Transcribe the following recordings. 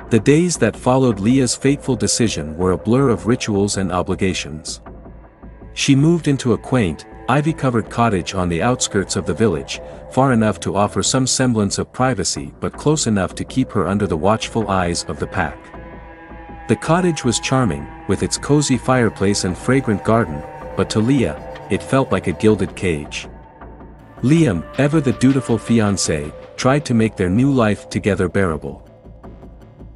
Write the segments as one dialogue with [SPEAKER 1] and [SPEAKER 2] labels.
[SPEAKER 1] The days that followed Leah's fateful decision were a blur of rituals and obligations. She moved into a quaint, ivy-covered cottage on the outskirts of the village, far enough to offer some semblance of privacy but close enough to keep her under the watchful eyes of the pack. The cottage was charming, with its cozy fireplace and fragrant garden, but to Leah, it felt like a gilded cage. Liam, ever the dutiful fiancé, tried to make their new life together bearable.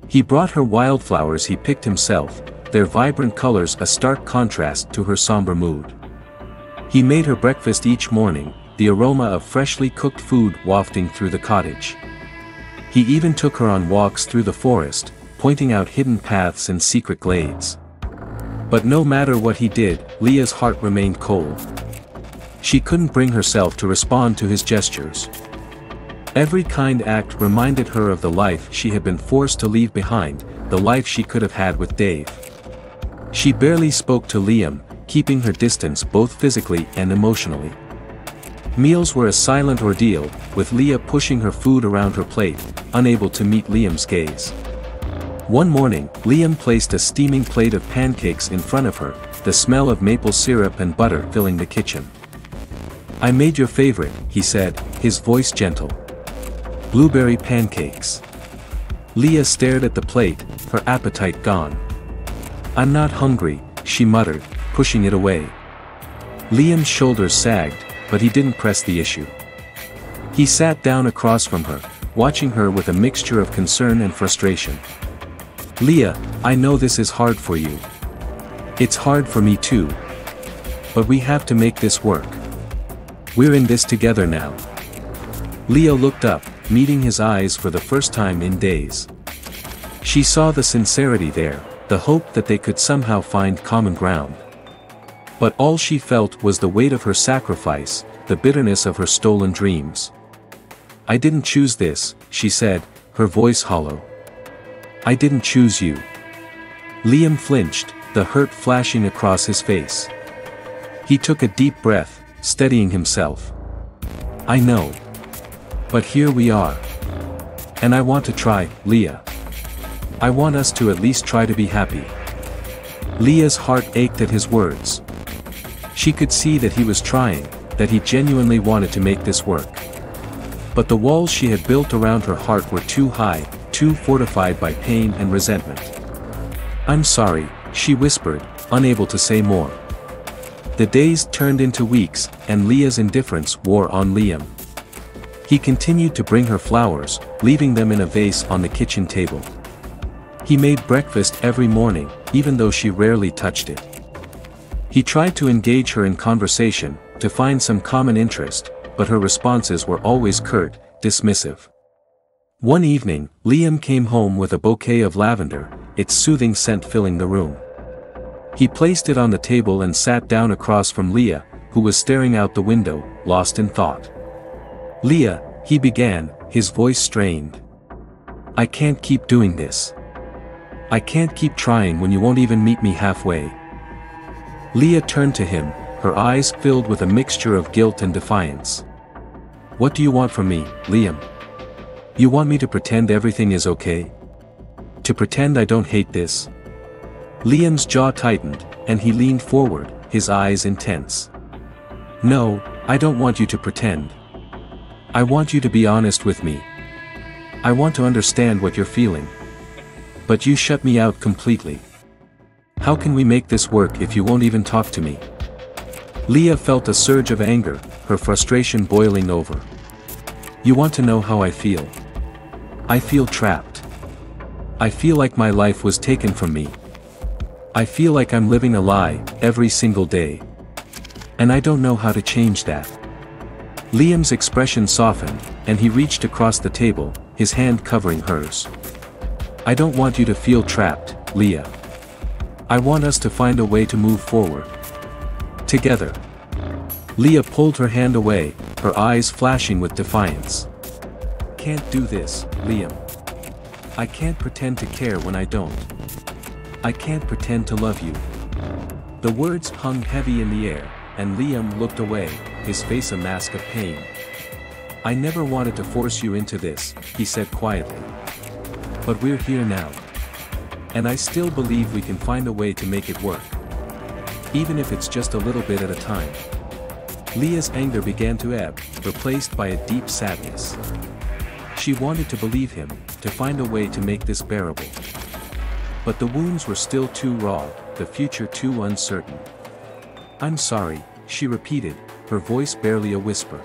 [SPEAKER 1] He brought her wildflowers he picked himself, their vibrant colors a stark contrast to her somber mood. He made her breakfast each morning, the aroma of freshly cooked food wafting through the cottage. He even took her on walks through the forest, pointing out hidden paths and secret glades. But no matter what he did, Leah's heart remained cold. She couldn't bring herself to respond to his gestures. Every kind act reminded her of the life she had been forced to leave behind, the life she could have had with Dave. She barely spoke to Liam, keeping her distance both physically and emotionally. Meals were a silent ordeal, with Leah pushing her food around her plate, unable to meet Liam's gaze. One morning, Liam placed a steaming plate of pancakes in front of her, the smell of maple syrup and butter filling the kitchen. "I made your favorite," he said, his voice gentle. "Blueberry pancakes." Leah stared at the plate, her appetite gone. "I'm not hungry," she muttered, pushing it away. Liam's shoulders sagged, but he didn't press the issue. He sat down across from her, watching her with a mixture of concern and frustration. "Leah, I know this is hard for you. It's hard for me too. But we have to make this work. We're in this together now." Leah looked up, meeting his eyes for the first time in days. She saw the sincerity there, the hope that they could somehow find common ground. But all she felt was the weight of her sacrifice, the bitterness of her stolen dreams. "I didn't choose this," she said, her voice hollow. "I didn't choose you." Liam flinched, the hurt flashing across his face. He took a deep breath, steadying himself. "I know. But here we are. And I want to try, Leah. I want us to at least try to be happy." Leah's heart ached at his words. She could see that he was trying, that he genuinely wanted to make this work. But the walls she had built around her heart were too high, too fortified by pain and resentment. "I'm sorry," she whispered, unable to say more. The days turned into weeks, and Leah's indifference wore on Liam. He continued to bring her flowers, leaving them in a vase on the kitchen table. He made breakfast every morning, even though she rarely touched it. He tried to engage her in conversation, to find some common interest, but her responses were always curt, dismissive. One evening, Liam came home with a bouquet of lavender, its soothing scent filling the room. He placed it on the table and sat down across from Leah, who was staring out the window, lost in thought. "Leah," he began, his voice strained. "I can't keep doing this. I can't keep trying when you won't even meet me halfway." Leah turned to him, her eyes filled with a mixture of guilt and defiance. "What do you want from me, Liam? You want me to pretend everything is okay? To pretend I don't hate this?" Liam's jaw tightened, and he leaned forward, his eyes intense. "No, I don't want you to pretend. I want you to be honest with me. I want to understand what you're feeling. But you shut me out completely. How can we make this work if you won't even talk to me?" Leah felt a surge of anger, her frustration boiling over. "You want to know how I feel? I feel trapped. I feel like my life was taken from me. I feel like I'm living a lie, every single day. And I don't know how to change that." Liam's expression softened, and he reached across the table, his hand covering hers. "I don't want you to feel trapped, Leah. I want us to find a way to move forward. Together." Leah pulled her hand away, her eyes flashing with defiance. "Can't do this, Liam. I can't pretend to care when I don't. I can't pretend to love you." The words hung heavy in the air, and Liam looked away, his face a mask of pain. "I never wanted to force you into this," he said quietly. But we're here now. And I still believe we can find a way to make it work. Even if it's just a little bit at a time. Leah's anger began to ebb, replaced by a deep sadness. She wanted to believe him, to find a way to make this bearable. But the wounds were still too raw, the future too uncertain. "I'm sorry," she repeated, her voice barely a whisper.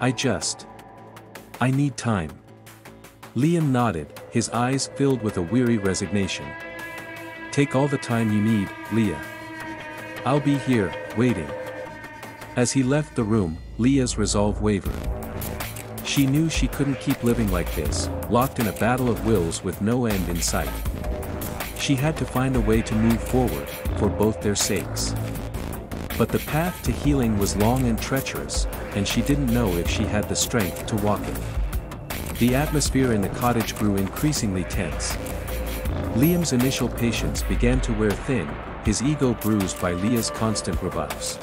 [SPEAKER 1] I need time." Liam nodded, his eyes filled with a weary resignation. "Take all the time you need, Leah. I'll be here, waiting." As he left the room, Leah's resolve wavered. She knew she couldn't keep living like this, locked in a battle of wills with no end in sight. She had to find a way to move forward, for both their sakes. But the path to healing was long and treacherous, and she didn't know if she had the strength to walk it. The atmosphere in the cottage grew increasingly tense. Liam's initial patience began to wear thin, his ego bruised by Leah's constant rebuffs.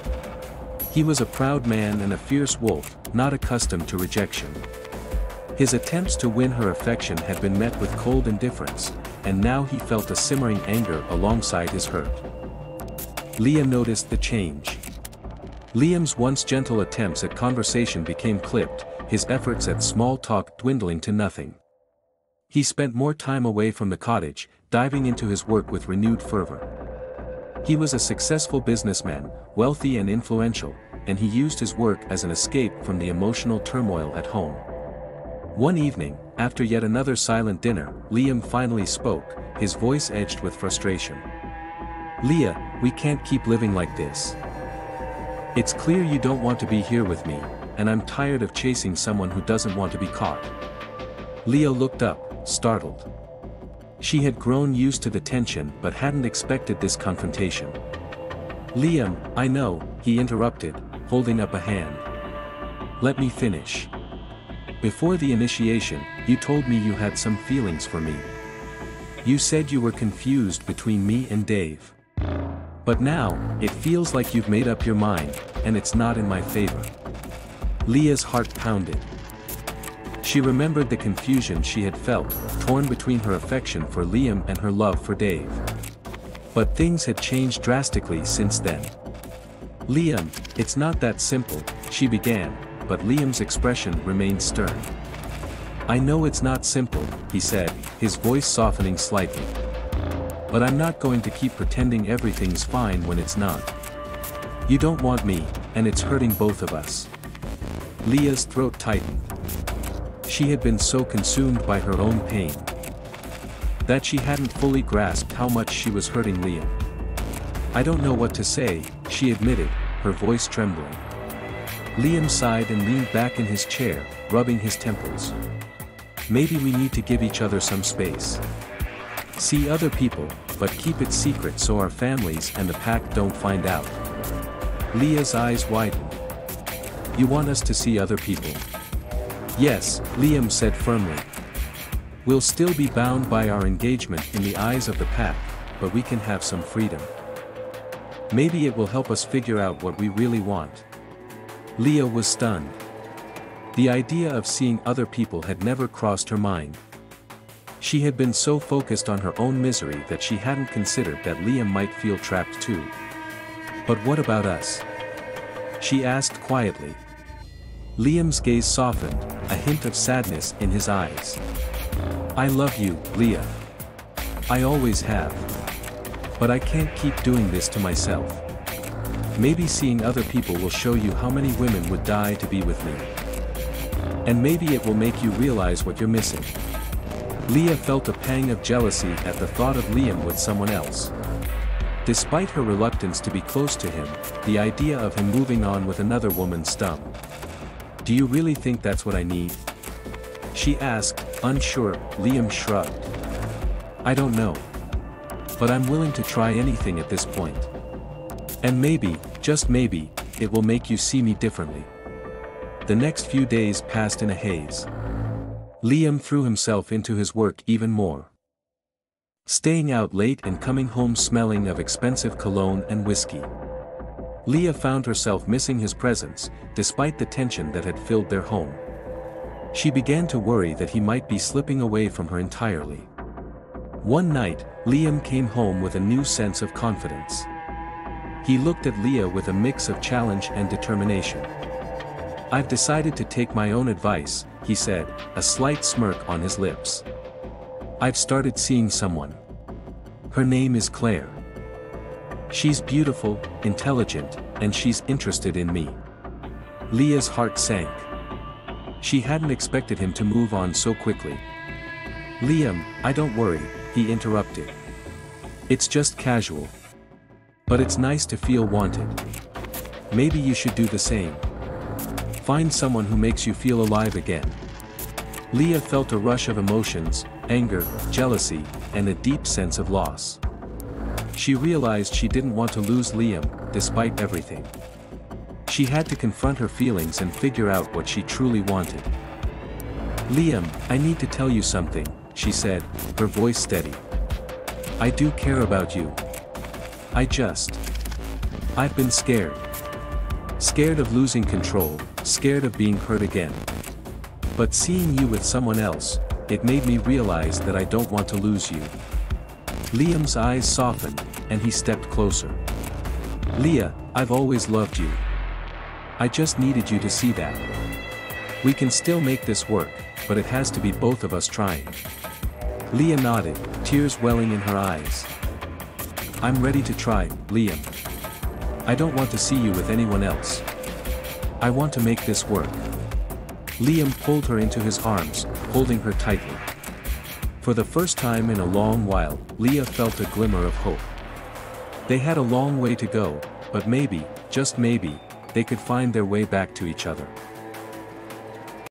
[SPEAKER 1] He was a proud man and a fierce wolf, not accustomed to rejection. His attempts to win her affection had been met with cold indifference, and now he felt a simmering anger alongside his hurt. Leah noticed the change. Liam's once gentle attempts at conversation became clipped, his efforts at small talk dwindling to nothing. He spent more time away from the cottage, diving into his work with renewed fervor. He was a successful businessman, wealthy and influential, and he used his work as an escape from the emotional turmoil at home. One evening, after yet another silent dinner, Liam finally spoke, his voice edged with frustration. "Leah, we can't keep living like this. It's clear you don't want to be here with me, and I'm tired of chasing someone who doesn't want to be caught." Leah looked up, startled. She had grown used to the tension but hadn't expected this confrontation. "Liam, I know," he interrupted, holding up a hand. "Let me finish. Before the initiation, you told me you had some feelings for me. You said you were confused between me and Dave. But now, it feels like you've made up your mind, and it's not in my favor." Leah's heart pounded. She remembered the confusion she had felt, torn between her affection for Liam and her love for Dave. But things had changed drastically since then. "Liam, it's not that simple," she began, but Liam's expression remained stern. "I know it's not simple," he said, his voice softening slightly. "But I'm not going to keep pretending everything's fine when it's not. You don't want me, and it's hurting both of us." Leah's throat tightened. She had been so consumed by her own pain that she hadn't fully grasped how much she was hurting Liam. "I don't know what to say," she admitted, her voice trembling. Liam sighed and leaned back in his chair, rubbing his temples. "Maybe we need to give each other some space. See other people, but keep it secret so our families and the pack don't find out." Leah's eyes widened. "You want us to see other people?" "Yes," Liam said firmly. "We'll still be bound by our engagement in the eyes of the pack, but we can have some freedom. Maybe it will help us figure out what we really want." Leah was stunned. The idea of seeing other people had never crossed her mind. She had been so focused on her own misery that she hadn't considered that Liam might feel trapped too. "But what about us?" she asked quietly. Liam's gaze softened, a hint of sadness in his eyes. "I love you, Leah. I always have. But I can't keep doing this to myself. Maybe seeing other people will show you how many women would die to be with me. And maybe it will make you realize what you're missing." Leah felt a pang of jealousy at the thought of Liam with someone else. Despite her reluctance to be close to him, the idea of him moving on with another woman stung. "Do you really think that's what I need?" she asked, unsure. Liam shrugged. "I don't know. But I'm willing to try anything at this point. And maybe, just maybe, it will make you see me differently." The next few days passed in a haze. Liam threw himself into his work even more, staying out late and coming home smelling of expensive cologne and whiskey. Leah found herself missing his presence, despite the tension that had filled their home. She began to worry that he might be slipping away from her entirely. One night, Liam came home with a new sense of confidence. He looked at Leah with a mix of challenge and determination. "I've decided to take my own advice," he said, a slight smirk on his lips. "I've started seeing someone. Her name is Claire. She's beautiful, intelligent, and she's interested in me." Leah's heart sank. She hadn't expected him to move on so quickly. "Liam, don't worry," he interrupted. "It's just casual. But it's nice to feel wanted. Maybe you should do the same. Find someone who makes you feel alive again." Leah felt a rush of emotions, anger, jealousy, and a deep sense of loss. She realized she didn't want to lose Liam, despite everything. She had to confront her feelings and figure out what she truly wanted. "Liam, I need to tell you something," she said, her voice steady. "I do care about you. I've been scared. Scared of losing control, scared of being hurt again. But seeing you with someone else, it made me realize that I don't want to lose you." Liam's eyes softened, and he stepped closer. "Leah, I've always loved you. I just needed you to see that. We can still make this work, but it has to be both of us trying." Leah nodded, tears welling in her eyes. "I'm ready to try, Liam. I don't want to see you with anyone else. I want to make this work." Liam pulled her into his arms, holding her tightly. For the first time in a long while, Leah felt a glimmer of hope. They had a long way to go, but maybe, just maybe, they could find their way back to each other.